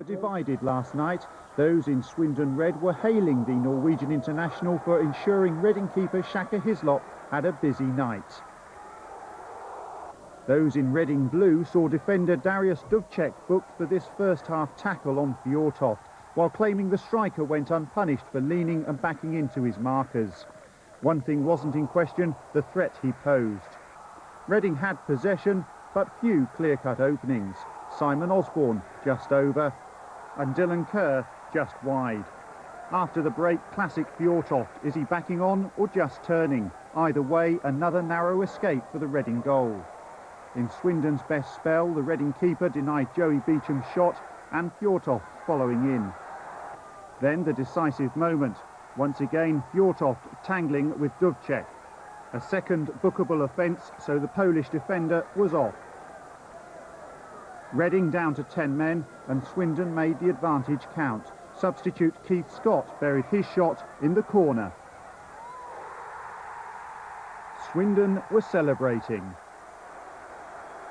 Divided last night, those in Swindon Red were hailing the Norwegian international for ensuring Reading keeper Shaka Hislop had a busy night. Those in Reading Blue saw defender Darius Wdowczyk booked for this first-half tackle on Fjortoft, while claiming the striker went unpunished for leaning and backing into his markers. One thing wasn't in question, the threat he posed. Reading had possession, but few clear-cut openings. Simon Osborne just over, and Dylan Kerr just wide. After the break, classic Fjortoft. Is he backing on or just turning? Either way, another narrow escape for the Reading goal. In Swindon's best spell, the Reading keeper denied Joey Beecham's shot and Fjortoft following in. Then the decisive moment. Once again, Fjortoft tangling with Wdowczyk. A second bookable offence, so the Polish defender was off. Reading down to 10 men, and Swindon made the advantage count. Substitute Keith Scott buried his shot in the corner. Swindon were celebrating.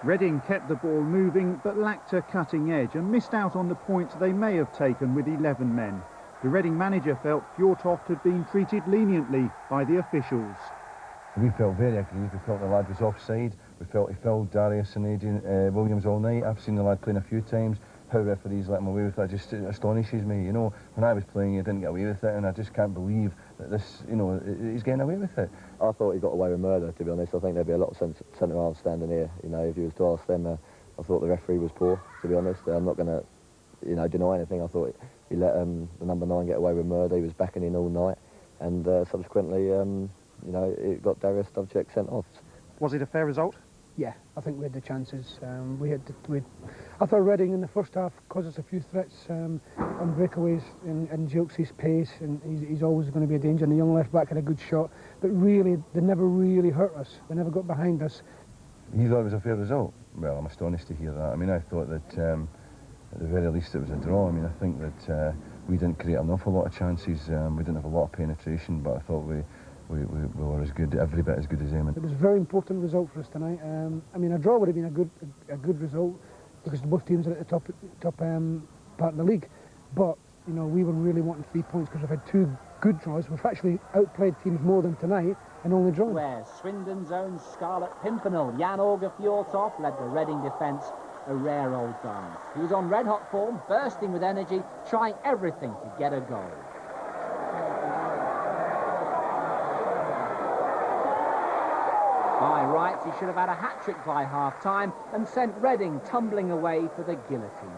Reading kept the ball moving but lacked a cutting edge and missed out on the points they may have taken with 11 men. The Reading manager felt Fjortoft had been treated leniently by the officials. We felt very aggrieved. We felt the lad was offside. We felt he fouled Darius and ADRIAN Williams all night. I've seen the lad playing a few times. How referees let him away with that just astonishes me. You know, when I was playing, he didn't get away with it, and I just can't believe that this, you know, he's getting away with it. I thought he got away with murder, to be honest. I think there'd be a lot of centre-halves standing here. You know, if you was to ask them, I thought the referee was poor, to be honest. I'm not going to, you know, deny anything. I thought he let the number 9 get away with murder. He was backing in all night, and subsequently, you know, it got Darius Wdowczyk sent off. Was it a fair result? Yeah, I think we had the chances. I thought Reading in the first half caused us a few threats on breakaways and Gilks's pace, and he's always going to be a danger. And the young left back had a good shot, but really, they never really hurt us. They never got behind us. You thought it was a fair result? Well, I'm astonished to hear that. I mean, I thought that at the very least it was a draw. I mean, I think that we didn't create an awful lot of chances. We didn't have a lot of penetration, but I thought we were as good, every bit as good as them. It was a very important result for us tonight. I mean, a draw would have been a good result because both teams are at the top part of the league. But you know, we were really wanting 3 points because we've had 2 good draws. We've actually outplayed teams more than tonight and only drawn. Where Swindon's own Scarlet Pimpernel, Jan Fjortoft, led the Reading defence a rare old dance. He was on red-hot form, bursting with energy, trying everything to get a goal. By rights, he should have had a hat-trick by half-time and sent Reading tumbling away for the guillotine.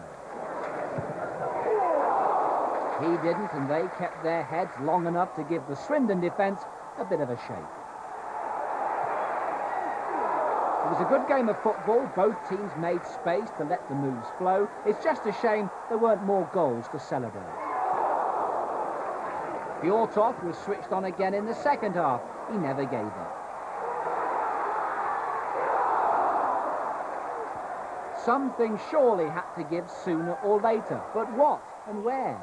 He didn't, and they kept their heads long enough to give the Swindon defence a bit of a shake. It was a good game of football. Both teams made space to let the moves flow. It's just a shame there weren't more goals to celebrate. Fjortoft was switched on again in the second half. He never gave up. Something surely had to give sooner or later, but what and where?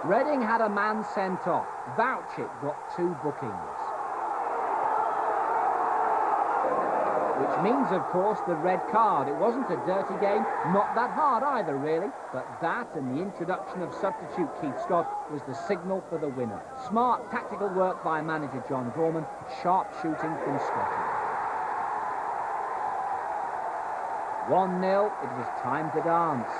Reading had a man sent off. Wdowczyk got 2 bookings. Which means, of course, the red card. It wasn't a dirty game, not that hard either, really. But that and the introduction of substitute Keith Scott was the signal for the winner. Smart tactical work by manager John Gorman, sharp shooting from Scotland. 1-0, it was time to dance.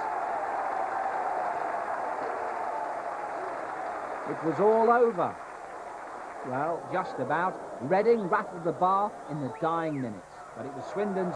It was all over. Well, just about. Reading rattled the bar in the dying minutes, but it was Swindon's